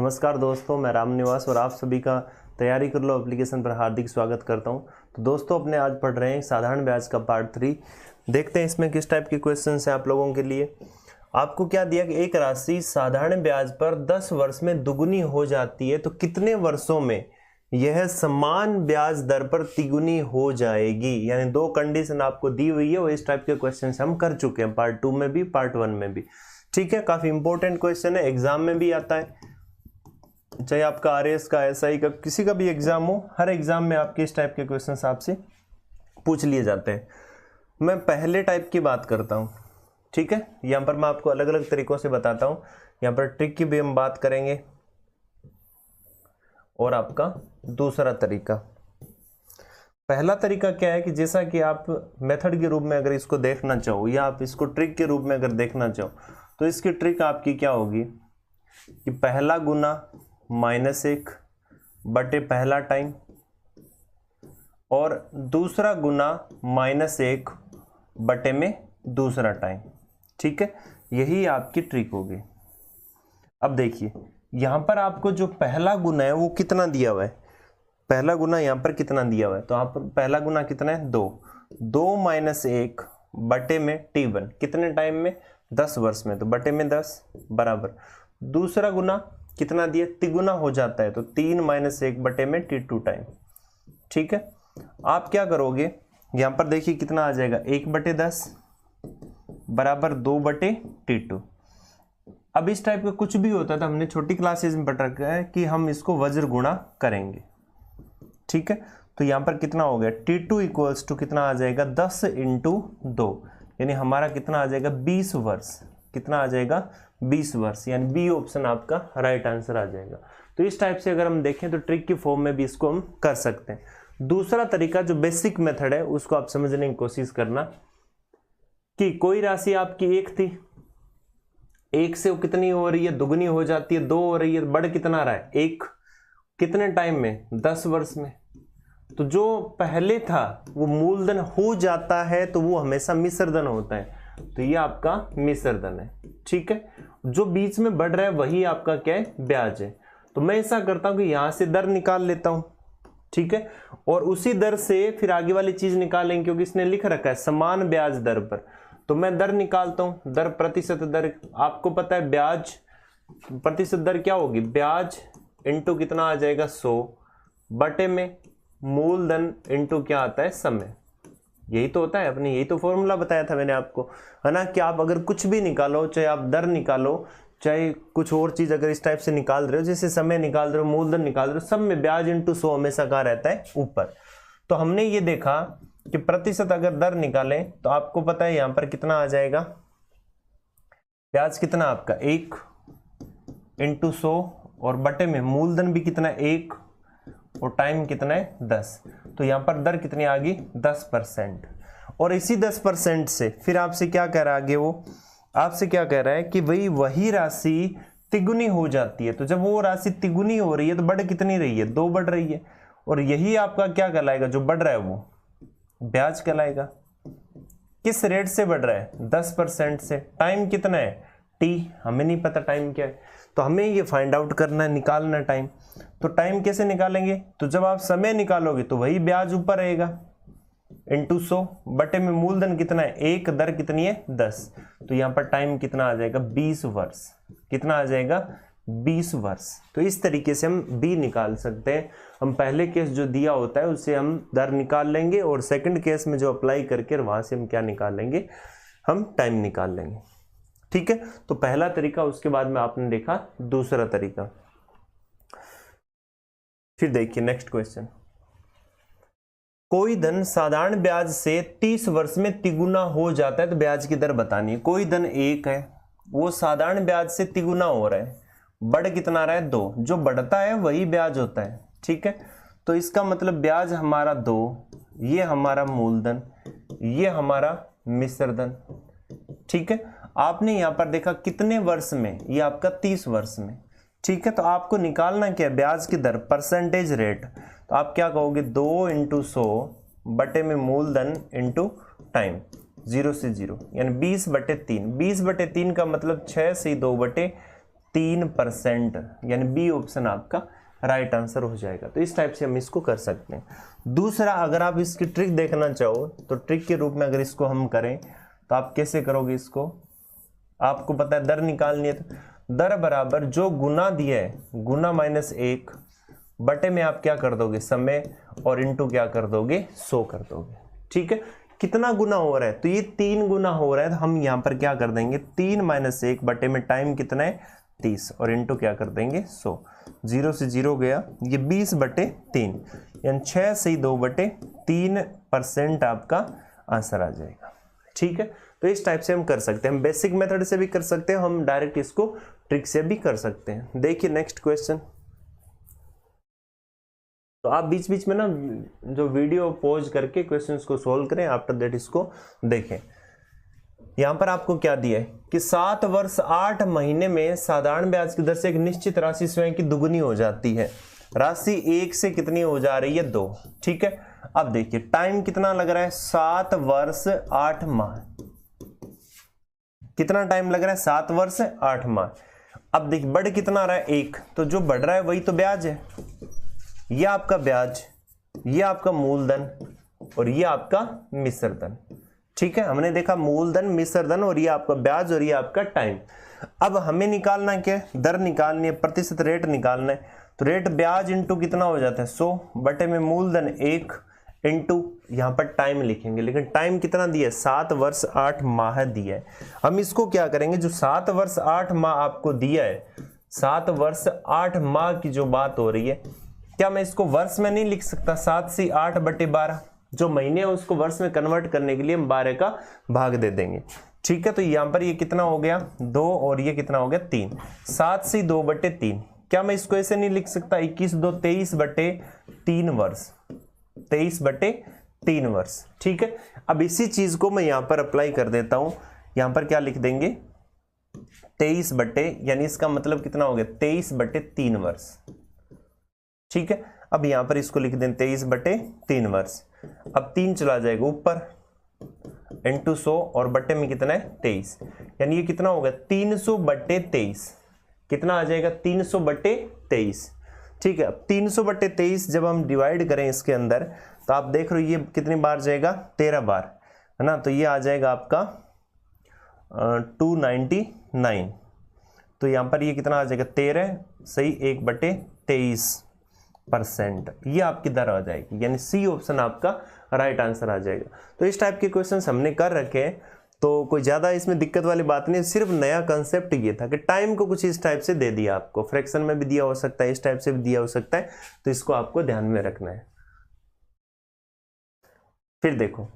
नमस्कार दोस्तों, मैं राम निवास और आप सभी का तैयारी कर लो एप्लीकेशन पर हार्दिक स्वागत करता हूं। तो दोस्तों, अपने आज पढ़ रहे हैं साधारण ब्याज का पार्ट 3। देखते हैं इसमें किस टाइप के क्वेश्चंस हैं आप लोगों के लिए। आपको क्या दिया कि एक राशि साधारण ब्याज पर 10 वर्ष में दुगुनी हो जाती है, तो कितने वर्षों में यह समान ब्याज दर पर तिगुनी हो जाएगी। यानी दो कंडीशन आपको दी हुई है और इस टाइप के क्वेश्चन हम कर चुके हैं पार्ट 2 में भी, पार्ट 1 में भी। ठीक है, काफी इंपॉर्टेंट क्वेश्चन है, एग्जाम में भी आता है, चाहे आपका आरएस का, एसआई का, किसी का भी एग्जाम हो, हर एग्जाम में आपके इस टाइप के क्वेश्चंस आपसे पूछ लिए जाते हैं। मैं पहले टाइप की बात करता हूं, ठीक है। यहां पर मैं आपको अलग अलग तरीकों से बताता हूं। यहां पर ट्रिक की भी हम बात करेंगे और आपका दूसरा तरीका। पहला तरीका क्या है कि जैसा कि आप मेथड के रूप में अगर इसको देखना चाहो या आप इसको ट्रिक के रूप में अगर देखना चाहो, तो इसकी ट्रिक आपकी क्या होगी कि पहला गुना -1 बटे पहला टाइम और दूसरा गुना -1 बटे में दूसरा टाइम। ठीक है, यही आपकी ट्रिक होगी। अब देखिए, यहां पर आपको जो पहला गुना है वो कितना दिया हुआ है, पहला गुना यहां पर कितना दिया हुआ है, तो आप पहला गुना कितना है 2 -1 बटे में t1 कितने टाइम में 10 वर्ष में, तो बटे में 10 बराबर दूसरा गुना कितना दिया, तिगुना हो जाता है, तो 3 - 1 बटे में t2 टाइम। ठीक है, आप क्या करोगे, यहां पर देखिए कितना आ जाएगा 1 बटे 10 बराबर 2 बटे t2। अब इस टाइप का कुछ भी होता है तो हमने छोटी क्लासेस में पढ़ रखा है कि हम इसको वज्र गुणा करेंगे। ठीक है, तो यहां पर कितना हो गया t2 इक्वल्स टू कितना आ जाएगा 10 × 2, यानी हमारा कितना आ जाएगा 20 वर्ष। कितना आ जाएगा 20 वर्ष, यानी बी ऑप्शन आपका राइट आंसर आ जाएगा। तो इस टाइप से अगर हम देखें तो ट्रिक की फॉर्म में भी इसको हम कर सकते हैं। दूसरा तरीका जो बेसिक मेथड है उसको आप समझने की कोशिश करना कि कोई राशि आपकी 1 थी, 1 से वो कितनी हो रही है, दुगनी हो जाती है, 2 हो रही है, बढ़ कितना रहा है 1, कितने टाइम में 10 वर्ष में। तो जो पहले था वो मूलधन हो जाता है तो वो हमेशा मिश्र धन होता है, तो ये आपका मिश्र धन है। ठीक है, जो बीच में बढ़ रहा है वही आपका क्या है, ब्याज है। तो मैं ऐसा करता हूं कि यहां से दर निकाल लेता हूं, ठीक है, और उसी दर से फिर आगे वाली चीज निकालेंगे, क्योंकि इसने लिख रखा है समान ब्याज दर पर। तो मैं दर निकालता हूं, दर प्रतिशत दर। आपको पता है ब्याज प्रतिशत दर क्या होगी, ब्याज इंटू कितना आ जाएगा 100 बटे में मूलधन इंटू क्या आता है समय। यही तो होता है अपने, यही तो फॉर्मूला बताया था मैंने आपको, है ना, कि आप अगर कुछ भी निकालो, चाहे आप दर निकालो, चाहे कुछ और चीज अगर इस टाइप से निकाल रहे हो, जैसे समय निकाल रहे हो, मूलधन निकाल रहे हो, सब में ब्याज इंटू 100 हमेशा कहाँ रहता है, ऊपर। तो हमने ये देखा कि प्रतिशत अगर दर निकालें तो आपको पता है यहां पर कितना आ जाएगा, ब्याज कितना आपका 1 × 100 और बटे में मूलधन भी कितना 1 और टाइम कितना है 10। तो यहां पर दर कितनी आ गई 10%। और इसी 10% से फिर आपसे क्या कह रहा है आगे, वो आपसे क्या कह रहा है कि वही राशि तिगुनी हो जाती है। तो जब वो राशि तिगुनी हो रही है तो बढ़ कितनी रही है, 2 बढ़ रही है, और यही आपका क्या कहलाएगा, जो बढ़ रहा है वो ब्याज कहलाएगा। किस रेट से बढ़ रहा है, 10% से। टाइम कितना है t, हमें नहीं पता टाइम क्या है, तो हमें ये फाइंड आउट करना है, निकालना टाइम। तो टाइम कैसे निकालेंगे, तो जब आप समय निकालोगे तो वही ब्याज ऊपर रहेगा इंटू 100 बटे में मूलधन कितना है 1, दर कितनी है 10। तो यहां पर टाइम कितना आ जाएगा 20 वर्ष। कितना आ जाएगा 20 वर्ष। तो इस तरीके से हम बी निकाल सकते हैं। हम पहले केस जो दिया होता है उससे हम दर निकाल लेंगे, और सेकंड केस में जो अप्लाई करके वहां से हम क्या निकाल लेंगे, हम टाइम निकाल लेंगे। ठीक है, तो पहला तरीका, उसके बाद में आपने देखा दूसरा तरीका। फिर देखिए नेक्स्ट क्वेश्चन, कोई धन साधारण ब्याज से 30 वर्ष में तिगुना हो जाता है, तो ब्याज की दर बतानी है। कोई धन 1 है, वो साधारण ब्याज से तिगुना हो रहा है, बढ़ कितना रहा है 2, जो बढ़ता है वही ब्याज होता है। ठीक है, तो इसका मतलब ब्याज हमारा 2, ये हमारा मूलधन, ये हमारा मिश्र धन। ठीक है, आपने यहां पर देखा कितने वर्ष में, ये आपका 30 वर्ष में। ठीक है, तो आपको निकालना क्या है, ब्याज की दर, परसेंटेज रेट। तो आप क्या कहोगे 2 × 100 बटे में मूलधन इंटू टाइम, 0 से 0, यानी 20/3। 20/3 का मतलब 6 से 2/3 3%, यानी बी ऑप्शन आपका राइट आंसर हो जाएगा। तो इस टाइप से हम इसको कर सकते हैं। दूसरा, अगर आप इसकी ट्रिक देखना चाहो तो ट्रिक के रूप में अगर इसको हम करें तो आप कैसे करोगे इसको, आपको पता है दर निकालनी है, तो दर बराबर जो गुना दिया है गुना -1 बटे में आप क्या कर दोगे समय, और इनटू क्या कर दोगे 100 कर दोगे। ठीक है, कितना गुना हो रहा है, तो ये 3 गुना हो रहा है, तो हम यहाँ पर क्या कर देंगे 3 - 1 बटे में टाइम कितना है 30, और इनटू क्या कर देंगे 100, 0 से 0 गया, ये 20/3 यानी 6 से 2/3% आपका आंसर आ जाएगा। ठीक है, तो इस टाइप से हम कर सकते हैं, हम बेसिक मेथड से भी कर सकते हैं, हम डायरेक्ट इसको ट्रिक से भी कर सकते हैं। देखिए नेक्स्ट क्वेश्चन। तो आप बीच बीच में ना जो वीडियो पॉज करके क्वेश्चंस को सोल्व करें, आफ्टर दैट इसको देखें। यहां पर आपको क्या दिया है कि 7 वर्ष 8 महीने में साधारण ब्याज की दर से एक निश्चित राशि स्वयं की दुगुनी हो जाती है। राशि 1 से कितनी हो जा रही है 2। ठीक है, अब देखिए टाइम कितना लग रहा है 7 वर्ष 8 माह। कितना टाइम लग रहा है 7 वर्ष 8 माह। अब देखिए बढ़ कितना रहा है 1, तो जो बढ़ रहा है वही तो ब्याज है। ये आपका ब्याज, ये आपका मूलधन और ये आपका मिश्रधन। ठीक है, हमने देखा मूलधन मिश्रधन और ये आपका ब्याज और ये आपका टाइम। अब हमें निकालना क्या है, दर निकालनी है, प्रतिशत रेट निकालना है। तो रेट ब्याज इंटू कितना हो जाता है 100 बटे में मूलधन 1 इंटू यहाँ पर टाइम लिखेंगे, लेकिन टाइम कितना दिया है 7 वर्ष 8 माह दिया है। हम इसको क्या करेंगे, जो 7 वर्ष 8 माह आपको दिया है, 7 वर्ष 8 माह की जो बात हो रही है, क्या मैं इसको वर्ष में नहीं लिख सकता, 7 से 8 बटे 12, जो महीने है उसको वर्ष में कन्वर्ट करने के लिए हम 12 का भाग दे देंगे। ठीक है, तो यहाँ पर ये कितना हो गया 2 और ये कितना हो गया 3, 7 से 2 बटे 3। क्या मैं इसको ऐसे नहीं लिख सकता 21 2 23 बटे 3 वर्ष, 23 बटे 3 वर्ष। ठीक है, अब इसी चीज को मैं यहाँ पर अप्लाई कर देता हूं, यहाँ पर क्या लिख देंगे 23 बटे, यानी इसका मतलब कितना हो गया 23 बटे 3 वर्ष। ठीक है, अब यहां पर इसको लिख दें 23 बटे 3 वर्ष। अब 3 चला जाएगा ऊपर इंटू 100 और बटे में कितना है 23, यानी ये कितना होगा 300 बटे 23। कितना आ जाएगा 300 बटे 23। ठीक है, अब 300 बटे 23 जब हम डिवाइड करें इसके अंदर, तो आप देख रहे हो ये कितनी बार जाएगा 13 बार, है ना। तो ये आ जाएगा आपका 299। तो यहाँ पर ये कितना आ जाएगा 13 सही 1/23%, ये आपकी दर आ जाएगी, यानी सी ऑप्शन आपका राइट आंसर आ जाएगा। तो इस टाइप के क्वेश्चंस हमने कर रखे हैं, तो कोई ज़्यादा इसमें दिक्कत वाली बात नहीं, सिर्फ नया कंसेप्ट ये था कि टाइम को कुछ इस टाइप से दे दिया आपको, फ्रैक्शन में भी दिया हो सकता है, इस टाइप से भी दिया हो सकता है, तो इसको आपको ध्यान में रखना है। फिर देखो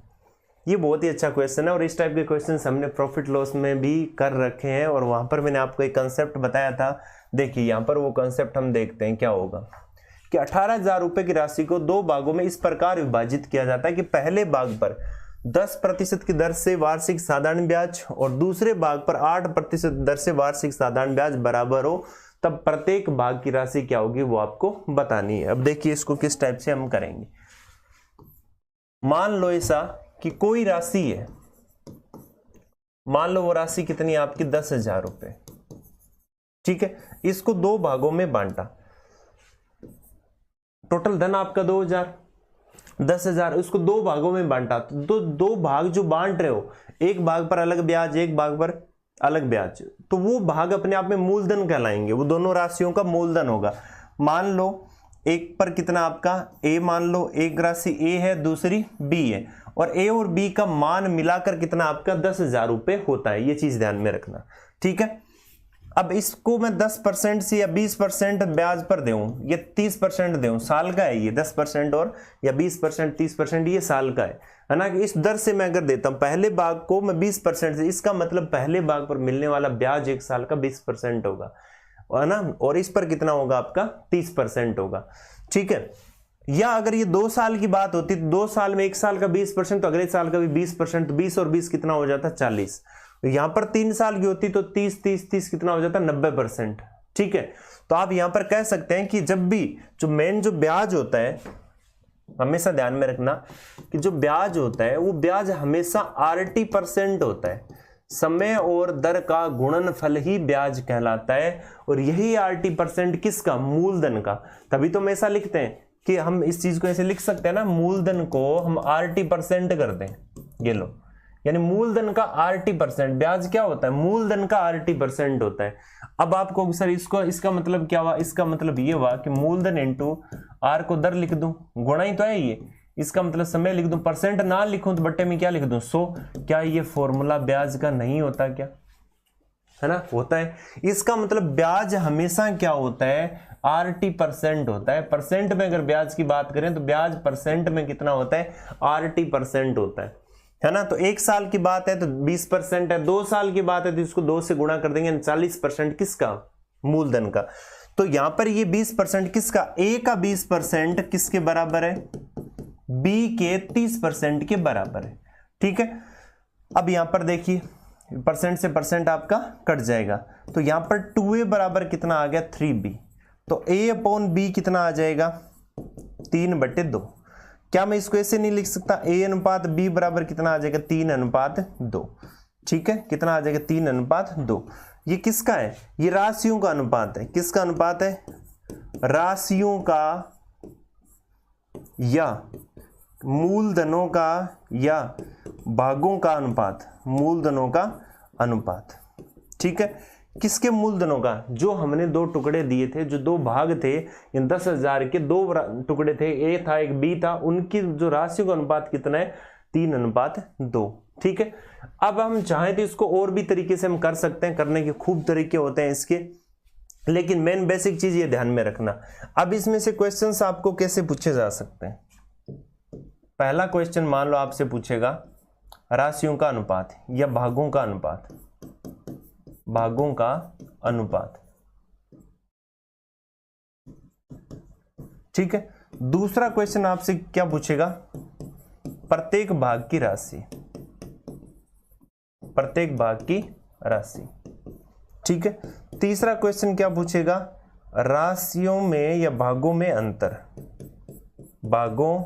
ये बहुत ही अच्छा क्वेश्चन है, और इस टाइप के क्वेश्चंस हमने प्रॉफिट लॉस में भी कर रखे हैं, और वहां पर मैंने आपको एक कंसेप्ट बताया था। देखिए यहाँ पर वो कंसेप्ट हम देखते हैं क्या होगा कि 18,000 रुपए की राशि को 2 भागों में इस प्रकार विभाजित किया जाता है कि पहले भाग पर 10% की दर से वार्षिक साधारण ब्याज और दूसरे भाग पर 8% दर से वार्षिक साधारण ब्याज बराबर हो, तब प्रत्येक भाग की राशि क्या होगी वो आपको बतानी है। अब देखिए इसको किस टाइप से हम करेंगे। मान लो ऐसा कि कोई राशि है, मान लो वो राशि कितनी है आपकी 10,000 रुपए। ठीक है, इसको 2 भागों में बांटा, टोटल धन आपका 2,000, 10,000, उसको 2 भागों में बांटा, तो 2 भाग जो बांट रहे हो, एक भाग पर अलग ब्याज, एक भाग पर अलग ब्याज, तो वो भाग अपने आप में मूलधन कहलाएंगे, वो दोनों राशियों का मूलधन होगा। मान लो एक पर कितना आपका ए, मान लो एक राशि ए है दूसरी बी है, और ए और बी का मान मिलाकर कितना आपका 10,000 रुपए होता है, ये चीज ध्यान में रखना। ठीक है, अब इसको मैं 10% से या 20% ब्याज पर दूं या 30% दूं, साल का है ये 10% और या 20% 30%, ये साल का है ना। कि इस दर से मैं अगर देता हूं पहले भाग को मैं 20% से, इसका मतलब पहले भाग पर मिलने वाला ब्याज 1 साल का 20% होगा, है ना, और इस पर कितना होगा आपका 30% होगा। ठीक है, या अगर ये 2 साल की बात होती तो 2 साल में 1 साल का 20%, तो अगले साल का भी 20%, 20 और 20 कितना हो जाता 40। यहां पर 3 साल की होती तो 30 30 30 कितना हो जाता 90%। ठीक है, तो आप यहां पर कह सकते हैं कि जब भी जो मेन जो ब्याज होता है, हमेशा ध्यान में रखना कि जो ब्याज होता है वो ब्याज हमेशा RT% होता है, समय और दर का गुणनफल ही ब्याज कहलाता है। और यही RT% किसका? मूलधन का। तभी तो हम ऐसा लिखते हैं कि हम इस चीज को ऐसे लिख सकते हैं ना, मूलधन को हम RT% कर दें। ये लो, यानी मूलधन का RT%। ब्याज क्या होता है? मूलधन का RT% होता है। अब आपको सर इसका मतलब क्या हुआ? इसका मतलब ये हुआ कि मूलधन इंटू R को दर लिख दूं, गुणा ही तो है ये। इसका मतलब समय लिख दूं, परसेंट ना लिखूं तो बट्टे में क्या लिख दूं? 100। क्या ये फॉर्मूला ब्याज का नहीं होता क्या? है ना, होता है। इसका मतलब ब्याज हमेशा क्या होता है? RT% होता है। परसेंट में अगर ब्याज की बात करें तो ब्याज परसेंट में कितना होता है? RT% होता है ना। तो 1 साल की बात है तो 20% है, 2 साल की बात है तो इसको 2 से गुणा कर देंगे, 40% किसका? मूलधन का। तो यहां पर ये 20% किसका? A का 20% किसके बराबर है? B के 30% के बराबर है। ठीक है, अब यहां पर देखिए परसेंट से परसेंट आपका कट जाएगा, तो यहां पर 2A बराबर कितना आ गया? 3B। तो A/B कितना आ जाएगा? 3/2। क्या मैं इसको ऐसे नहीं लिख सकता? A/B बराबर कितना आ जाएगा? 3/2। ठीक है, कितना आ जाएगा? 3/2। ये किसका है? ये राशियों का अनुपात है। किसका अनुपात है? राशियों का या मूलधनों का या भागों का अनुपात। मूलधनों का अनुपात। ठीक है, किसके मूलधनों का? जो हमने 2 टुकड़े दिए थे, जो 2 भाग थे, इन 10,000 के 2 टुकड़े थे, A था एक B था, उनकी जो राशियों का अनुपात कितना है? 3/2। ठीक है, अब हम चाहें तो इसको और भी तरीके से हम कर सकते हैं, करने के खूब तरीके होते हैं इसके, लेकिन मेन बेसिक चीज ये ध्यान में रखना। अब इसमें से क्वेश्चंस आपको कैसे पूछे जा सकते हैं? पहला क्वेश्चन मान लो आपसे पूछेगा राशियों का अनुपात या भागों का अनुपात। भागों का अनुपात। ठीक है, दूसरा क्वेश्चन आपसे क्या पूछेगा? प्रत्येक भाग की राशि। प्रत्येक भाग की राशि। ठीक है, तीसरा क्वेश्चन क्या पूछेगा? राशियों में या भागों में अंतर। भागों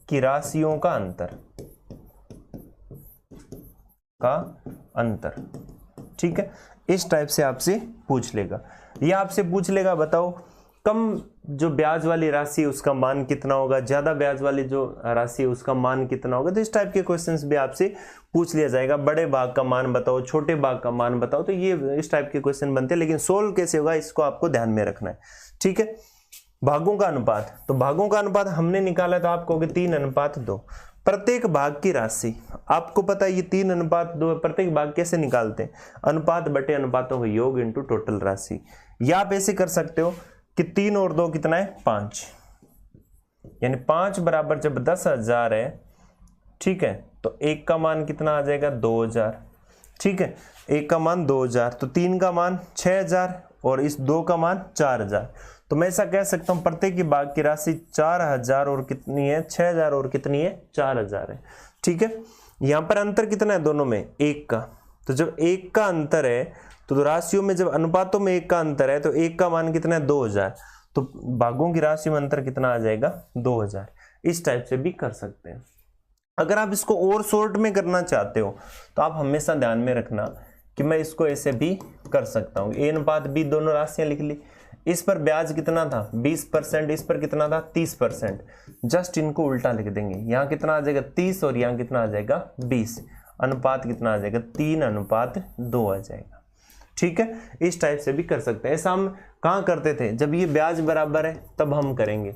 की राशियों का अंतर। का अंतर। ठीक है, इस टाइप से आपसे पूछ लेगा। यह आपसे पूछ लेगा बताओ कम जो ब्याज वाली राशि उसका मान कितना होगा, ज्यादा ब्याज वाली जो राशि उसका मान कितना होगा। तो इस टाइप के क्वेश्चंस भी आपसे पूछ लिया जाएगा। बड़े भाग का मान बताओ, छोटे भाग का मान बताओ। तो ये इस टाइप के क्वेश्चन बनते हैं, लेकिन सोल्व कैसे होगा इसको आपको ध्यान में रखना है। ठीक है, भागों का अनुपात। तो भागों का अनुपात हमने निकाला तो आप कहोगे 3/2। प्रत्येक भाग की राशि आपको पता है ये 3/2। प्रत्येक भाग कैसे निकालते हैं? अनुपात बटे अनुपातों का योग इंटू टोटल राशि। या आप ऐसे कर सकते हो कि 3 और 2 कितना है? 5, यानी 5 बराबर जब 10,000 है, ठीक है, तो 1 का मान कितना आ जाएगा? 2,000। ठीक है, 1 का मान 2,000, तो 3 का मान 6,000 और इस 2 का मान 4,000। तो मैं ऐसा कह सकता हूं प्रत्येक की भाग की राशि 4,000 और कितनी है? 6,000 और कितनी है? 4,000 है। ठीक है, यहां पर अंतर कितना है दोनों में? 1 का। तो जब 1 का अंतर है तो राशियों में, जब अनुपातों में 1 का अंतर है तो 1 का मान कितना है? 2,000। तो भागों की राशि में अंतर कितना आ जाएगा? 2,000। इस टाइप से भी कर सकते हैं। अगर आप इसको और शॉर्ट में करना चाहते हो तो आप हमेशा ध्यान में रखना कि मैं इसको ऐसे भी कर सकता हूं। A/B दोनों राशियां लिख ली। इस पर ब्याज कितना था? 20%। इस पर कितना था? 30%। जस्ट इनको उल्टा लिख देंगे। यहां कितना आ जाएगा? 30 और यहां कितना आ जाएगा? 20। अनुपात कितना आ जाएगा? 3/2 आ जाएगा। ठीक है, इस टाइप से भी कर सकते हैं। ऐसा हम कहां करते थे? जब ये ब्याज बराबर है तब हम करेंगे।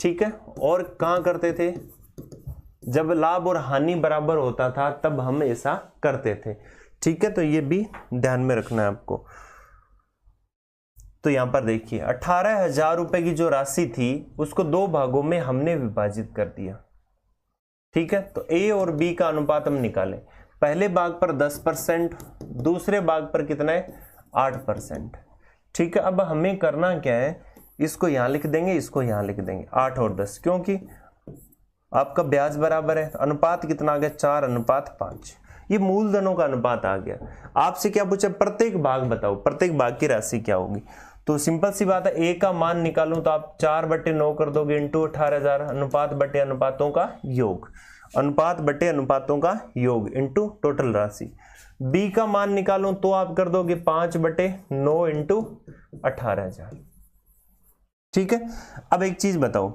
ठीक है, और कहां करते थे? जब लाभ और हानि बराबर होता था तब हम ऐसा करते थे। ठीक है, तो ये भी ध्यान में रखना है आपको। तो यहां पर देखिए 18,000 रुपए की जो राशि थी उसको 2 भागों में हमने विभाजित कर दिया। ठीक है, तो A और B का अनुपात हम निकालें। पहले भाग पर 10%, दूसरे भाग पर कितना है? 8%। ठीक है, अब हमें करना क्या है? इसको यहां लिख देंगे, इसको यहां लिख देंगे, 8 और 10, क्योंकि आपका ब्याज बराबर है। अनुपात कितना आ गया? 4/5। ये मूलधनों का अनुपात आ गया। आपसे क्या पूछा? प्रत्येक भाग बताओ, प्रत्येक भाग की राशि क्या होगी? तो सिंपल सी बात है, A का मान निकालूं तो आप 4/9 कर दोगे इंटू 18,000। अनुपात बटे अनुपातों का योग। अनुपात बटे अनुपातों का योग इंटू टोटल राशि। बी का मान निकालूं तो आप कर दोगे 5/9 इंटू 18,000। ठीक है। अब एक चीज बताओ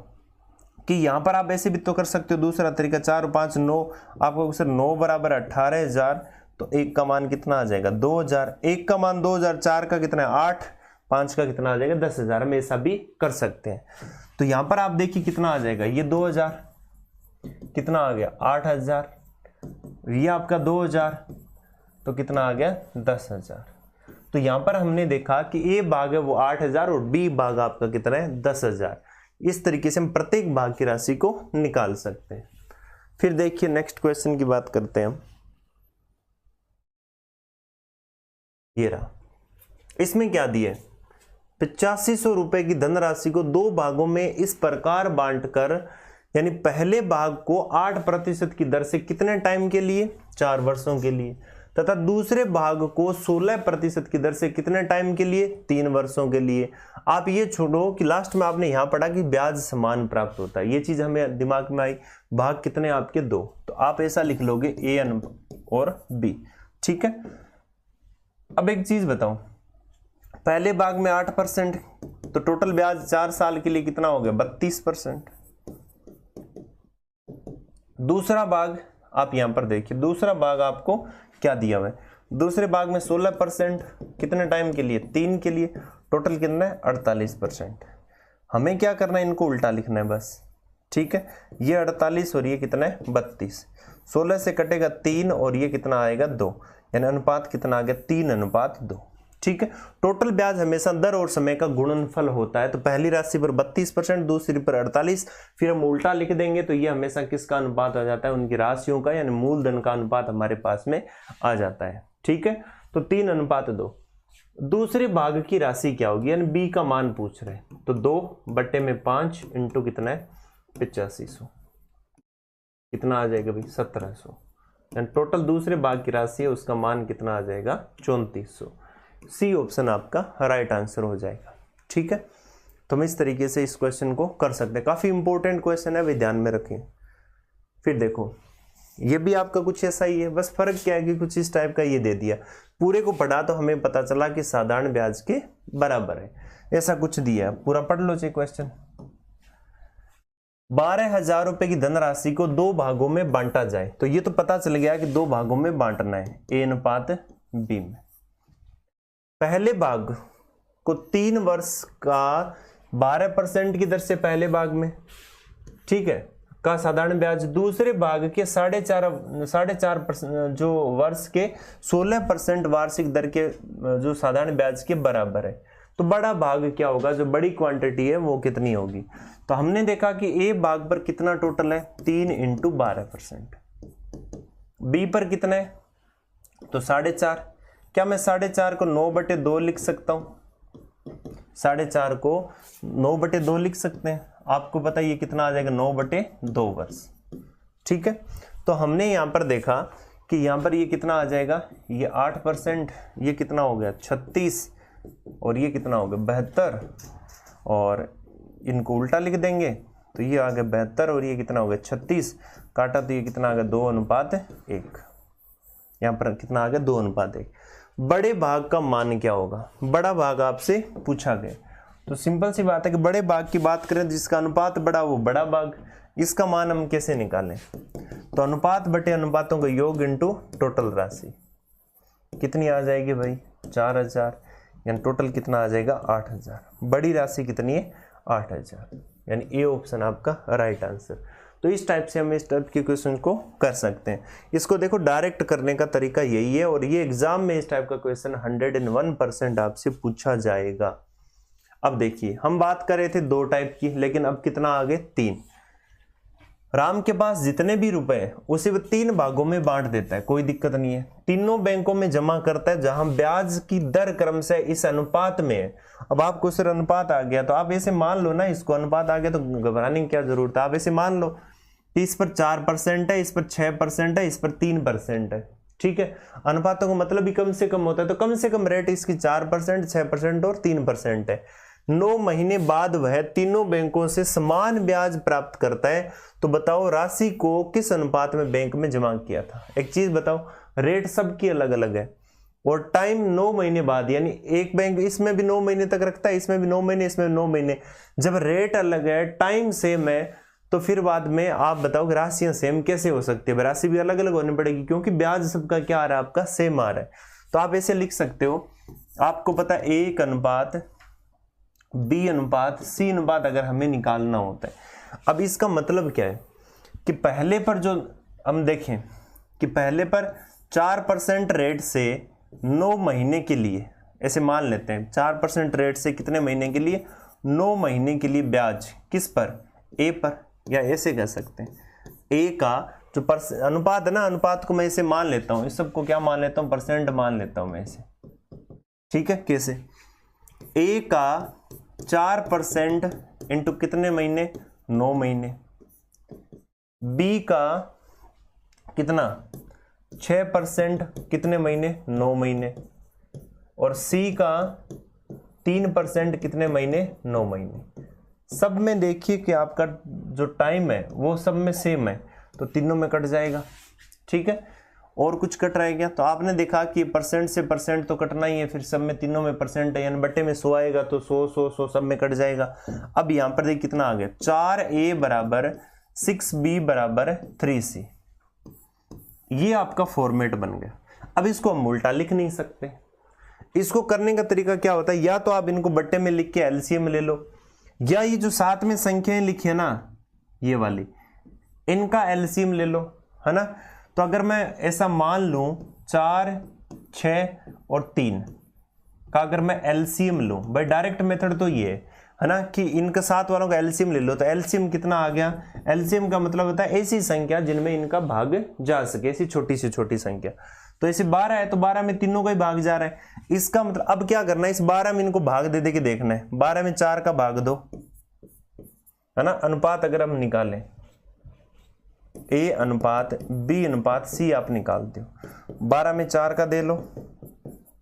कि यहां पर आप ऐसे भी तो कर सकते हो, दूसरा तरीका 4 और 5 9, आपको सर 9 बराबर 18,000, तो एक का मान कितना आ जाएगा 2,000, एक का मान 2,000, 4 का कितना है 8, 5 का कितना आ जाएगा 10,000। हम ऐसा भी कर सकते हैं। तो यहां पर आप देखिए कितना आ जाएगा, ये 2,000 कितना आ गया 8,000, ये आपका 2,000 तो कितना आ गया 10,000। तो यहां पर हमने देखा कि ए भाग है वो 8,000 और बी भाग आपका कितना है 10,000। इस तरीके से हम प्रत्येक भाग की राशि को निकाल सकते हैं। फिर देखिए नेक्स्ट क्वेश्चन की बात करते हैं हम। ये रहा, इसमें क्या दिया है, 8500 रुपए की धनराशि को दो भागों में इस प्रकार बांटकर, यानी पहले भाग को 8% की दर से कितने टाइम के लिए 4 वर्षों के लिए, तथा दूसरे भाग को 16% की दर से कितने टाइम के लिए 3 वर्षों के लिए। आप ये छोड़ो कि लास्ट में आपने यहां पढ़ा कि ब्याज समान प्राप्त होता है, ये चीज हमें दिमाग में आई। भाग कितने आपके 2, तो आप ऐसा लिख लोगे ए और बी। ठीक है। अब एक चीज बताओ, पहले भाग में 8%, तो टोटल ब्याज 4 साल के लिए कितना हो गया 32%। दूसरा भाग आप यहां पर देखिए, दूसरा भाग आपको क्या दिया हुआ है, दूसरे भाग में 16%, कितने टाइम के लिए 3 के लिए, टोटल कितना है 48%। हमें क्या करना है, इनको उल्टा लिखना है बस। ठीक है, ये 48 और ये कितना है 32, 16 से कटेगा 3 और ये कितना आएगा 2, यानी अनुपात कितना आ गया 3:2। ठीक है। टोटल ब्याज हमेशा दर और समय का गुणनफल होता है, तो पहली राशि पर 32%, दूसरी पर 48, फिर हम उल्टा लिख देंगे तो ये हमेशा किसका अनुपात आ जाता है, उनकी राशियों का, यानी मूलधन का अनुपात हमारे पास में आ जाता है। ठीक है, तो 3:2। दूसरे भाग की राशि क्या होगी, यानी बी का मान पूछ रहे हैं, तो 2/5 इंटू कितना है 8500, कितना आ जाएगा भाई 1700, यानी टोटल दूसरे भाग की राशि है उसका मान कितना आ जाएगा 3400। सी ऑप्शन आपका राइट आंसर हो जाएगा। ठीक है, तो हम इस तरीके से इस क्वेश्चन को कर सकते हैं। काफी इंपॉर्टेंट क्वेश्चन है, वे ध्यान में रखें। फिर देखो ये भी आपका कुछ ऐसा ही है, बस फर्क क्या है कि कुछ इस टाइप का ये दे दिया, पूरे को पढ़ा तो हमें पता चला कि साधारण ब्याज के बराबर है, ऐसा कुछ दिया। पूरा पढ़ लो जी क्वेश्चन। 12,000 रुपए की धनराशि को दो भागों में बांटा जाए, तो ये तो पता चल गया कि दो भागों में बांटना है, ए अनुपात बी में। पहले भाग को 3 वर्ष का 12% की दर से पहले भाग में, ठीक है, का साधारण ब्याज, दूसरे भाग के 4.5% जो वर्ष के 16% वार्षिक दर के जो साधारण ब्याज के बराबर है। तो बड़ा भाग क्या होगा, जो बड़ी क्वांटिटी है वो कितनी होगी। तो हमने देखा कि ए भाग पर कितना टोटल है 3 × 12%, बी पर कितना है तो 4.5। क्या मैं 4.5 को 9/2 लिख सकता हूं, 4.5 को 9/2 लिख सकते हैं। आपको पता है ये कितना आ जाएगा 9/2 वर्ष। ठीक है, तो हमने यहां पर देखा कि यहां पर ये कितना आ जाएगा, ये 8%, ये कितना हो गया 36 और ये कितना हो गया 72, और इनको उल्टा लिख देंगे तो ये आ गया 72 और ये कितना हो गया 36, काटा तो ये कितना आ गया 2:1। यहाँ पर कितना आ गया 2:1। बड़े भाग का मान क्या होगा, बड़ा भाग आपसे पूछा गया, तो सिंपल सी बात है कि बड़े भाग की बात करें जिसका अनुपात बड़ा वो बड़ा भाग, इसका मान हम कैसे निकालें, तो अनुपात बटे अनुपातों का योग इंटू टोटल राशि कितनी आ जाएगी भाई 4000, यानी टोटल कितना आ जाएगा 8000। बड़ी राशि कितनी है 8000, यानी ए ऑप्शन आपका राइट आंसर। तो इस टाइप से हम इस टाइप के क्वेश्चन को कर सकते हैं। इसको देखो डायरेक्ट करने का तरीका यही है, और ये एग्जाम में इस टाइप का क्वेश्चन 101% आपसे पूछा जाएगा। अब देखिए हम बात कर रहे थे 2 टाइप की, लेकिन अब कितना आ गए 3। राम के पास जितने भी रुपए हैं उसे वो 3 भागों में बांट देता है, कोई दिक्कत नहीं है, तीनों बैंकों में जमा करता है जहां ब्याज की दर क्रमशः इस अनुपात में है। अब आपको सिर्फ अनुपात आ गया तो आप ऐसे मान लो ना, इसको अनुपात आ गया तो घबराने की क्या जरूरत है, आप ऐसे मान लो कि इस पर 4% है, इस पर 6% है, इस पर 3% है। ठीक है, अनुपातों का मतलब ही कम से कम होता है, तो कम से कम रेट इसकी 4%, 6% और 3% है। 9 महीने बाद वह तीनों बैंकों से समान ब्याज प्राप्त करता है, तो बताओ राशि को किस अनुपात में बैंक में जमा किया था। एक चीज बताओ, रेट सबकी अलग अलग है, और टाइम 9 महीने बाद, यानी एक बैंक इसमें भी 9 महीने तक रखता है, इसमें भी 9 महीने, इसमें भी 9 महीने। जब रेट अलग है, टाइम सेम है, तो फिर बाद में आप बताओ कि राशियां सेम कैसे हो सकती है? राशि भी अलग अलग होनी पड़ेगी, क्योंकि ब्याज सबका क्या आ रहा है, आपका सेम आ रहा है। तो आप ऐसे लिख सकते हो, आपको पता है 1 अनुपात B अनुपात C अनुपात अगर हमें निकालना होता है। अब इसका मतलब क्या है कि पहले पर जो हम देखें कि पहले पर 4% रेट से 9 महीने के लिए, ऐसे मान लेते हैं 4% रेट से कितने महीने के लिए, 9 महीने के लिए ब्याज किस पर, A पर, या ऐसे कह सकते हैं A का जो अनुपात है ना, अनुपात को मैं इसे मान लेता हूं, इस सबको क्या मान लेता हूं, परसेंट मान लेता हूं मैं इसे, ठीक है। कैसे? A का 4% इंटू कितने महीने, 9 महीने, B का कितना 6% कितने महीने, 9 महीने, और C का 3% कितने महीने, 9 महीने। सब में देखिए कि आपका जो टाइम है वो सब में सेम है, तो तीनों में कट जाएगा, ठीक है। और कुछ कट रह गया तो आपने देखा कि परसेंट से परसेंट तो कटना ही है, फिर सब में तीनों में परसेंट है, यानी बट्टे में 100 आएगा तो 100 सब में कट जाएगा। अब यहां पर देखिए कितना आ गया, 4A बराबर 6B बराबर 3C, ये आपका फॉर्मेट बन गया। अब इसको हम उल्टा लिख नहीं सकते, इसको करने का तरीका क्या होता है, या तो आप इनको बट्टे में लिख के एलसीएम ले लो, या ये जो साथ में संख्याएं लिखी है ना ये वाली, इनका एलसीएम ले लो, है ना। तो अगर मैं ऐसा मान लूं 4, 6 और 3 का अगर मैं एलसीएम लूं, भाई डायरेक्ट मेथड तो ये है ना कि इनका साथ वालों का एलसीएम ले लो, तो एलसीएम कितना आ गया, एलसीएम का मतलब होता है ऐसी संख्या जिनमें इनका भाग जा सके, ऐसी छोटी से छोटी संख्या। तो ऐसे 12 है तो 12 में तीनों का ही भाग जा रहा है, इसका मतलब अब क्या करना है, इस 12 में इनको भाग दे दे के देखना है, 12 में 4 का भाग दो, है ना। अनुपात अगर हम निकालें A अनुपात B अनुपात C आप निकालते हो, 12 में 4 का दे लो,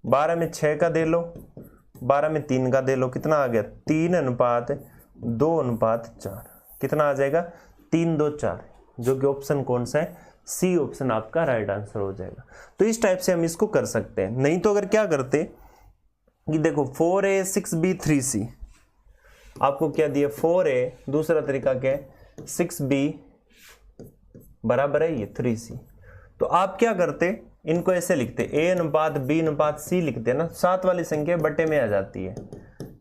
12 में 6 का दे लो, 12 में 3 का दे लो, कितना आ गया 3 अनुपात 2 अनुपात 4, कितना आ जाएगा 3, 2, 4, जो कि ऑप्शन कौन सा है, सी ऑप्शन आपका राइट आंसर हो जाएगा। तो इस टाइप से हम इसको कर सकते हैं। नहीं तो अगर क्या करते कि देखो 4A 6B 3C, आपको क्या दिया 4A, दूसरा तरीका क्या है 6B बराबर है ये 3C, तो आप क्या करते इनको ऐसे लिखते A अनुपात B अनुपात C लिखते हैं ना, सात वाली संख्या बट्टे में आ जाती है,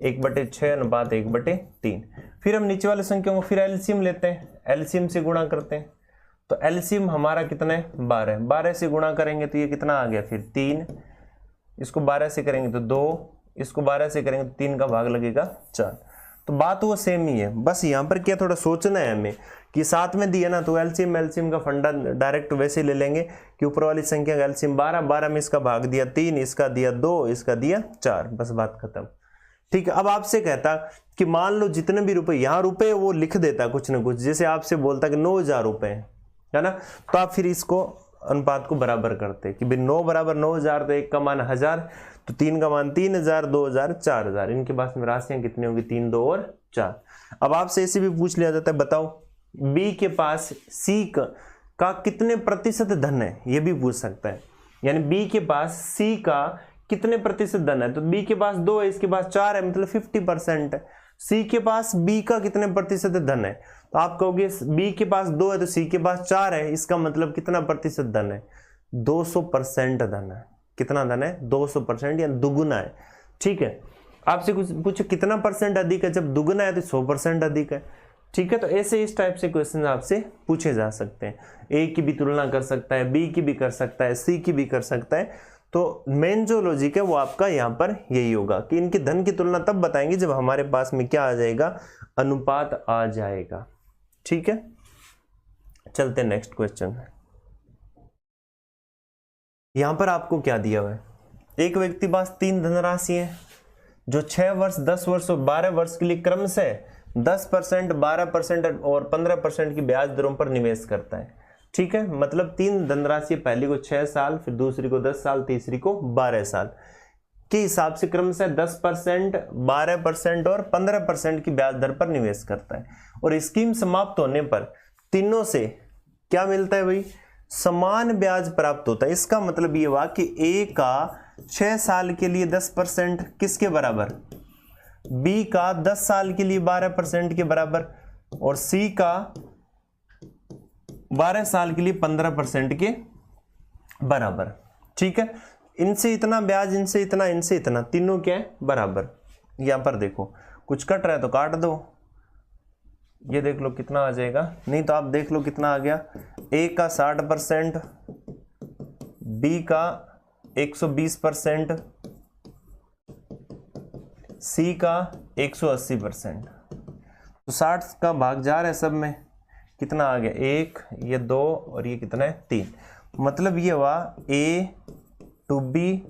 1/6 अनुपात 1/3। फिर हम नीचे वाले संख्या को फिर एलसीएम लेते हैं, एलसीएम से गुणा करते हैं, तो एलसीएम हमारा कितना है 12, 12 से गुणा करेंगे तो ये कितना आ गया फिर 3, इसको 12 से करेंगे तो 2, इसको 12 से करेंगे तो 3 का भाग लगेगा 4। तो बात वो सेम ही है, बस यहाँ पर क्या थोड़ा सोचना है हमें कि साथ में दिया ना, तो एलसीएम का फंडा डायरेक्ट वैसे ले लेंगे कि ऊपर वाली संख्या का एलसीएम 12, 12 में इसका भाग दिया 3, इसका दिया 2, इसका दिया 4, बस बात खत्म, ठीक है। अब आपसे कहता कि मान लो जितने भी रुपए, यहाँ रुपए वो लिख देता कुछ ना कुछ, जैसे आपसे बोलता कि 9000 रुपए है ना, तो आप फिर इसको अनुपात को बराबर करते कि भाई 9 बराबर 9000, तो 1 का मान 1000, तो 3 का मान 3000, 2000, 4000, इनके पास में राशियां कितनी होंगी 3, 2 और 4। अब आपसे ऐसे भी पूछ लिया जाता है, बताओ बी के पास सी का कितने प्रतिशत धन है, ये भी पूछ सकता है, यानी बी के पास सी का कितने प्रतिशत धन है, तो बी के पास 2 है, इसके पास 4 है, मतलब 50% है। सी के पास बी का कितने प्रतिशत धन है, तो आप कहोगे बी के पास 2 है तो सी के पास 4 है, इसका मतलब कितना प्रतिशत धन है, 200% धन है। कितना धन है 200%, या दुगुना है, ठीक है। आपसे कुछ पूछे कितना परसेंट अधिक है, जब दुगुना है तो 100% अधिक है, ठीक है। तो ऐसे इस टाइप से क्वेश्चन आपसे पूछे जा सकते हैं, ए की भी तुलना कर सकता है, बी की भी कर सकता है, सी की भी कर सकता है। तो मेन जो लॉजिक है वो आपका यहाँ पर यही होगा कि इनके धन की तुलना तब बताएंगे जब हमारे पास में क्या आ जाएगा, अनुपात आ जाएगा, ठीक है। चलते नेक्स्ट क्वेश्चन। यहां पर आपको क्या दिया हुआ है, एक व्यक्ति पास 3 धनराशि है जो 6 वर्ष, 10 वर्ष और 12 वर्ष के लिए क्रमशः 10%, 12% और 15% की ब्याज दरों पर निवेश करता है, ठीक है। मतलब 3 धनराशि, पहली को 6 साल, फिर दूसरी को 10 साल, तीसरी को 12 साल के हिसाब से क्रमशः 10%, 12% और 15% की ब्याज दर पर निवेश करता है। और स्कीम समाप्त होने पर तीनों से क्या मिलता है भाई, समान ब्याज प्राप्त होता है। इसका मतलब ये हुआ कि ए का 6 साल के लिए 10% किसके बराबर, बी का 10 साल के लिए 12% के बराबर, और सी का 12 साल के लिए 15% के बराबर। ठीक है, इनसे इतना ब्याज, इनसे इतना, इनसे इतना, तीनों क्या है, बराबर। यहां पर देखो कुछ कट रहा है तो काट दो, ये देख लो कितना आ जाएगा, नहीं तो आप देख लो कितना आ गया, ए का 60%, बी का 120%, सी का 180%। तो 60 का भाग जा रहा है सब में, कितना आ गया, 1, ये 2 और ये कितना है, 3। मतलब ये हुआ ए टू बी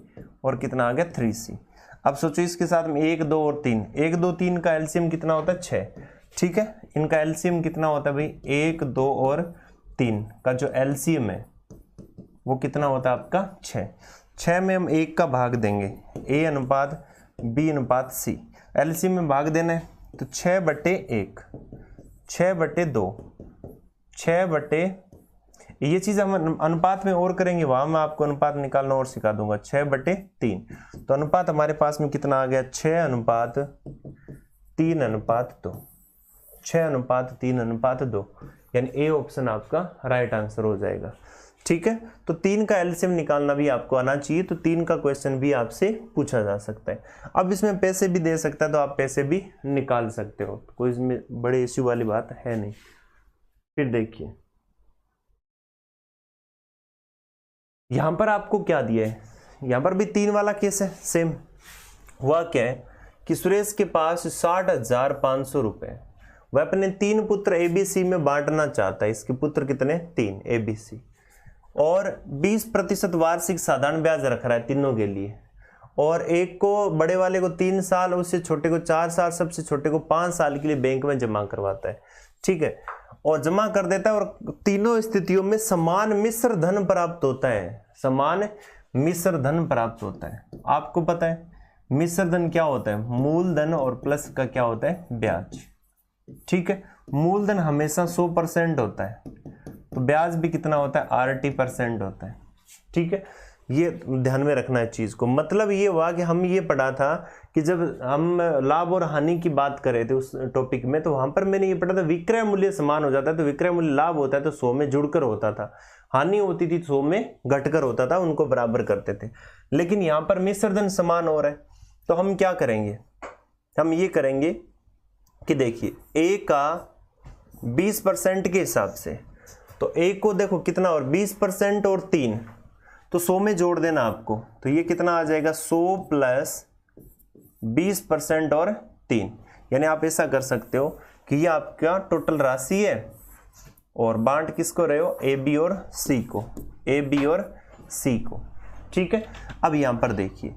और कितना आ गया, 3C। अब सोचो इसके साथ में 1, 2 और 3, 1, 2, 3 का एलसीएम कितना होता है, 6। ठीक है, इनका एलसीएम कितना होता है भाई, 1, 2 और 3 का जो एलसीएम है वो कितना होता है आपका, 6। 6 में हम 1 का भाग देंगे, ए अनुपात बी अनुपात सी, एलसीएम में भाग देना है तो 6/1, 6/2, 6 ये चीज हम अनुपात में और करेंगे, वहां मैं आपको अनुपात निकालना और सिखा दूंगा, 6/3। तो अनुपात हमारे पास में कितना आ गया, 6:3:2, 6:3:2, यानी ए ऑप्शन आपका राइट आंसर हो जाएगा। ठीक है, तो 3 का एलसीएम निकालना भी आपको आना चाहिए, तो 3 का क्वेश्चन भी आपसे पूछा जा सकता है। अब इसमें पैसे भी दे सकता है तो आप पैसे भी निकाल सकते हो, कोई इसमें बड़े इश्यू वाली बात है नहीं। फिर देखिए यहां पर आपको क्या दिया है, यहां पर भी 3 वाला केस है सेम। वह क्या है कि सुरेश के पास 60,500 रुपए, वह अपने 3 पुत्र एबीसी में बांटना चाहता है। इसके पुत्र कितने, 3 एबीसी, और 20% वार्षिक साधारण ब्याज रख रहा है तीनों के लिए, और एक को, बड़े वाले को 3 साल, उससे छोटे को 4 साल, सबसे छोटे को 5 साल के लिए बैंक में जमा करवाता है। ठीक है, और जमा कर देता है, और तीनों स्थितियों में समान मिश्र धन प्राप्त होता है, समान मिश्र धन प्राप्त होता है। आपको पता है मिश्र धन क्या होता है, मूलधन और प्लस का क्या होता है, ब्याज। ठीक है, मूलधन हमेशा 100% होता है, तो ब्याज भी कितना होता है, 80% होता है। ठीक है, ये ध्यान में रखना है चीज को। मतलब ये हुआ कि हम ये पढ़ा था कि जब हम लाभ और हानि की बात कर रहे थे उस टॉपिक में, तो वहां पर मैंने ये पढ़ा था विक्रय मूल्य समान हो जाता है, तो विक्रय मूल्य लाभ होता है तो 100 में जुड़कर होता था, हानि होती थी 100 में घटकर होता था, उनको बराबर करते थे। लेकिन यहाँ पर मिश्र धन समान हो रहा है, तो हम क्या करेंगे, हम ये करेंगे कि देखिए ए का 20% के हिसाब से, तो ए को देखो कितना, और 20% और 3, तो 100 में जोड़ देना आपको, तो ये कितना आ जाएगा, 100 प्लस 20% और 3। यानी आप ऐसा कर सकते हो कि ये आपका टोटल राशि है, और बांट किसको रहे हो, ए बी और सी को, ए बी और सी को। ठीक है, अब यहां पर देखिए,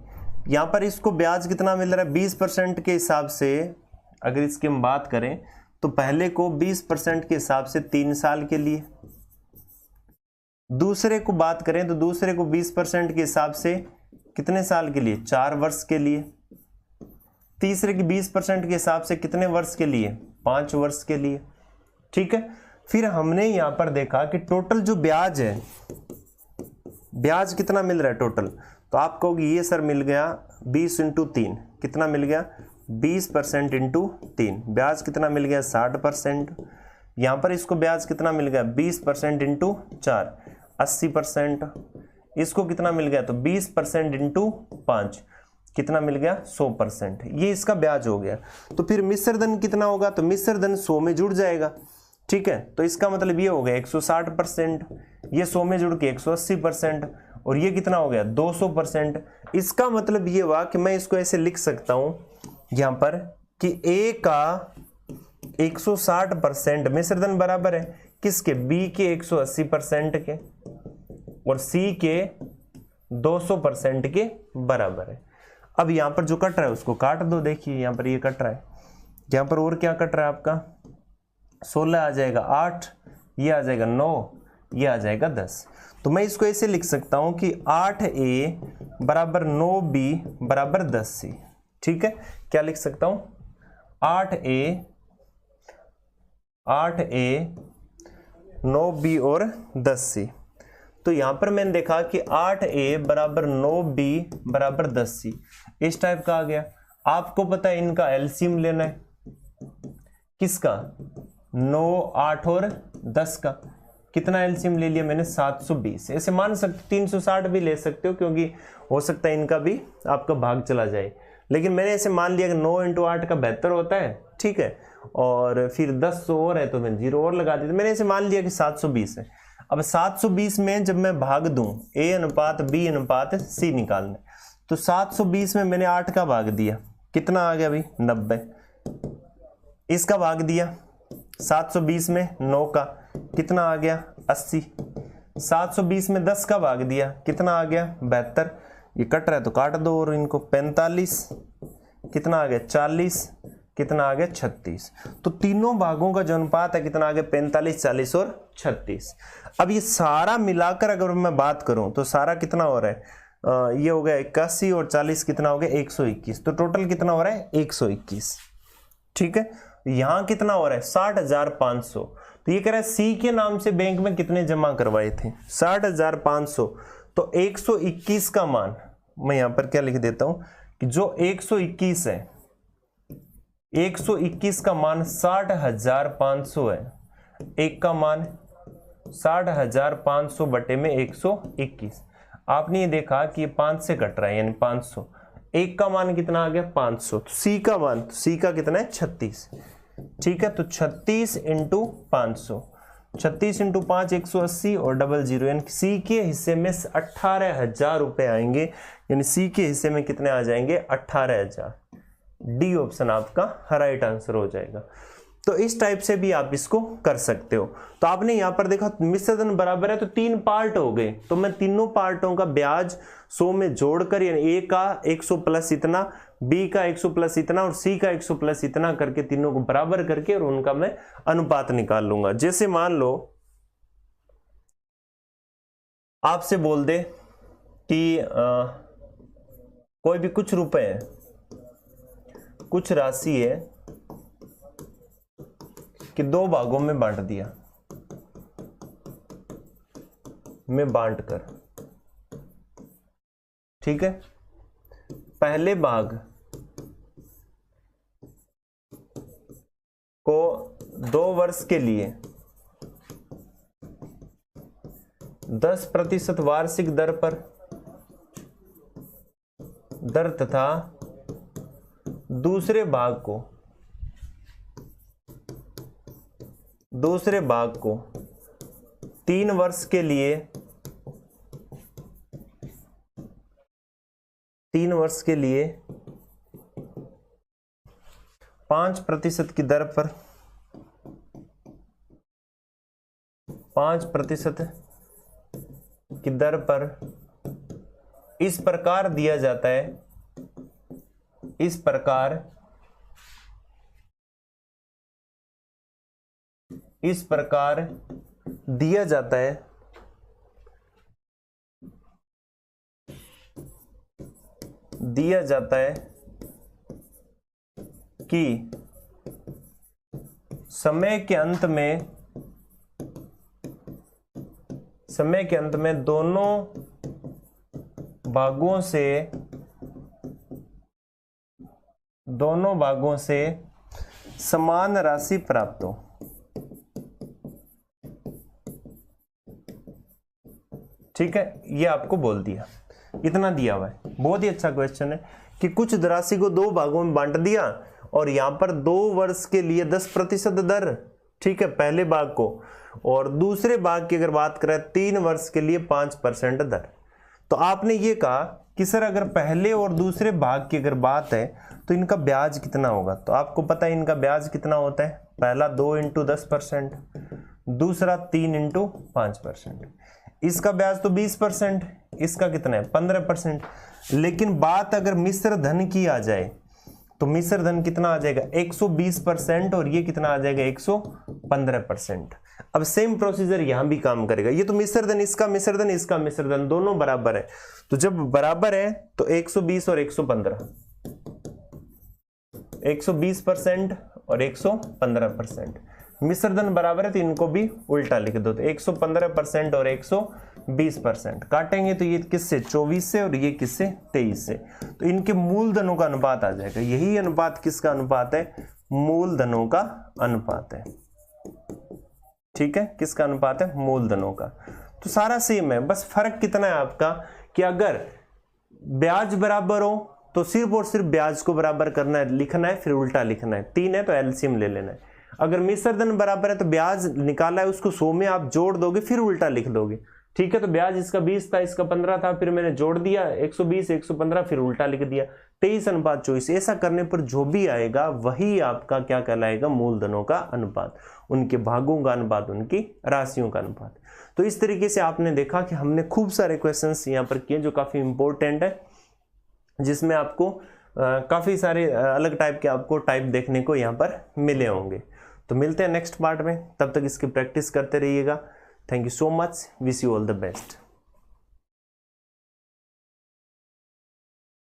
यहां पर इसको ब्याज कितना मिल रहा है, 20% के हिसाब से अगर इसकी हम बात करें तो पहले को 20% के हिसाब से 3 साल के लिए, दूसरे को बात करें तो दूसरे को 20% के हिसाब से कितने साल के लिए, 4 वर्ष के लिए, तीसरे की 20% के हिसाब से कितने वर्ष के लिए, 5 वर्ष के लिए। ठीक है, फिर हमने यहां पर देखा कि टोटल जो ब्याज है, ब्याज कितना मिल रहा है टोटल, तो आप कहोगे ये सर मिल गया 20 × 3, कितना मिल गया, 20% × 3, ब्याज कितना मिल गया, 60%। यहां पर इसको ब्याज कितना मिल गया, 20% × 4, 80%। इसको कितना मिल गया, तो 20% × 5, कितना मिल गया, 100%। ये इसका ब्याज हो गया। तो फिर मिश्र धन कितना होगा, तो मिश्र धन 100 में जुड़ जाएगा। ठीक है, तो इसका मतलब ये हो गया 160%, ये 100 में जुड़ के 180%, और ये कितना हो गया, 200%। इसका मतलब ये हुआ कि मैं इसको ऐसे लिख सकता हूं यहां पर कि ए का 160% मिश्र धन बराबर है किसके, बी के 180% के, और सी के 200% के बराबर है। अब यहां पर जो कट रहा है उसको काट दो, देखिए यहां पर ये कट रहा है, यहां पर और क्या कट रहा है आपका, 16 आ जाएगा 8, ये आ जाएगा 9, ये आ जाएगा 10। तो मैं इसको ऐसे लिख सकता हूं कि 8A बराबर 9B बराबर 10C। ठीक है, क्या लिख सकता हूं, 8A 9B और 10C। तो यहां पर मैंने देखा कि 8a बराबर 9b बराबर 10c, इस टाइप का आ गया। आपको पता है इनका एलसीएम लेना है, किसका? 9, 8 और 10 का। कितना एलसीएम ले लिया मैंने? 720। ऐसे मान सकते 360 भी ले सकते हो, क्योंकि हो सकता है इनका भी आपका भाग चला जाए, लेकिन मैंने ऐसे मान लिया कि 9 × 8 का 72 होता है, ठीक है, और फिर 10 और है तो मैं 0 और लगा दी, मैंने ऐसे मान लिया कि 720 है। अब 720 में जब मैं भाग दूं, A अनुपात B अनुपात C निकालना, तो 720 में मैंने 8 का भाग दिया, कितना आ गया भाई? 90। इसका भाग दिया 720 में 9 का, कितना आ गया? 80। 720 में 10 का भाग दिया, कितना आ गया? 72। ये कट रहा है तो काट दो, और इनको 45, कितना आ गया? 40, कितना आ गया? 36। तो तीनों भागों का जो अनुपात है कितना आ गया? 45, 40 और 36। अब ये सारा मिलाकर अगर मैं बात करूं तो सारा कितना हो रहा है? ये हो गया 81 और 40 कितना हो गया? 121। तो टोटल कितना हो रहा है? 121, ठीक है। यहां कितना हो रहा है? 60,500। तो ये कह रहा है सी के नाम से बैंक में कितने जमा करवाए थे? 60,500। तो 121 का मान, मैं यहां पर क्या लिख देता हूं कि जो 121 है, 121 का मान 60,500 है। एक का मान 60,500 बटे में 121। आपने ये देखा कि ये 5 से कट रहा है, यानी 500। एक का मान कितना आ गया? 500। तो सी का मान, सी का कितना है? 36, ठीक है। तो 36 × 500, 36 × 5 180 और 00, यानी सी के हिस्से में 18,000 रुपए आएंगे, यानी सी के हिस्से में कितने आ जाएंगे? 18,000। डी ऑप्शन आपका राइट आंसर हो जाएगा। तो इस टाइप से भी आप इसको कर सकते हो। तो आपने यहां पर देखा मिश्र धन बराबर है तो 3 पार्ट हो गए, तो मैं तीनों पार्टों का ब्याज 100 में जोड़कर, यानी ए का 100 प्लस इतना, बी का 100 प्लस इतना और सी का 100 प्लस इतना करके तीनों को बराबर करके और उनका मैं अनुपात निकाल लूंगा। जैसे मान लो आपसे बोल दे कि कोई भी कुछ रुपए है, कुछ राशि है कि 2 भागों में बांट दिया, में बांट कर, ठीक है। पहले भाग को 2 वर्ष के लिए 10% वार्षिक दर पर दर तथा दूसरे भाग को 3 वर्ष के लिए 5% की दर पर 5% की दर पर इस प्रकार दिया जाता है, इस प्रकार दिया जाता है कि समय के अंत में दोनों भागों से समान राशि प्राप्त हो। ठीक है, ये आपको बोल दिया, इतना दिया हुआ है। बहुत ही अच्छा क्वेश्चन है कि कुछ राशि को 2 भागों में बांट दिया और यहां पर 2 वर्ष के लिए 10% दर, ठीक है, पहले भाग को, और दूसरे भाग की अगर बात करें 3 वर्ष के लिए 5% दर। तो आपने ये कहा कि सर अगर पहले और दूसरे भाग की अगर बात है तो इनका ब्याज कितना होगा। तो आपको पता है इनका ब्याज कितना होता है, पहला 2 × 10%, दूसरा 3 × 5%। इसका ब्याज तो 20%, इसका कितना है 15%। लेकिन बात अगर मिश्र धन की आ जाए तो मिश्र धन कितना आ जाएगा 120% और ये कितना आ जाएगा 115%। अब सेम प्रोसीजर यहां भी काम करेगा। ये तो मिश्र धन, इसका मिश्र धन, इसका मिश्र धन दोनों बराबर है, तो जब बराबर है तो 120 और 115, 120% और 115%। मिश्र धन बराबर है तो इनको भी उल्टा लिख दो, तो 115% और 120% काटेंगे तो ये किससे 24 से और ये किससे 23 से, तो इनके मूल धनों का अनुपात आ जाएगा। यही अनुपात किसका अनुपात है, मूल धनों का अनुपात है। ठीक है, किसका अनुपात है, मूल धनों का। तो सारा सेम है, बस फर्क कितना है आपका कि अगर ब्याज बराबर हो तो सिर्फ और सिर्फ ब्याज को बराबर करना है, लिखना है, फिर उल्टा लिखना है। 3 है तो एलसीएम ले लेना है। अगर मिश्र धन बराबर है तो ब्याज निकाला है उसको 100 में आप जोड़ दोगे, फिर उल्टा लिख दोगे। ठीक है, तो ब्याज इसका 20 था, इसका 15 था, फिर मैंने जोड़ दिया 120 115, फिर उल्टा लिख दिया 23:24। ऐसा करने पर जो भी आएगा वही आपका क्या कहलाएगा, मूलधनों का अनुपात, उनके भागों का अनुपात, उनकी राशियों का अनुपात। तो इस तरीके से आपने देखा कि हमने खूब सारे क्वेश्चंस यहाँ पर किए जो काफी इंपॉर्टेंट है, जिसमें आपको काफी सारे अलग टाइप के आपको टाइप देखने को यहाँ पर मिले होंगे। तो मिलते हैं नेक्स्ट पार्ट में, तब तक इसकी प्रैक्टिस करते रहिएगा। Thank you so much, wish you all the best.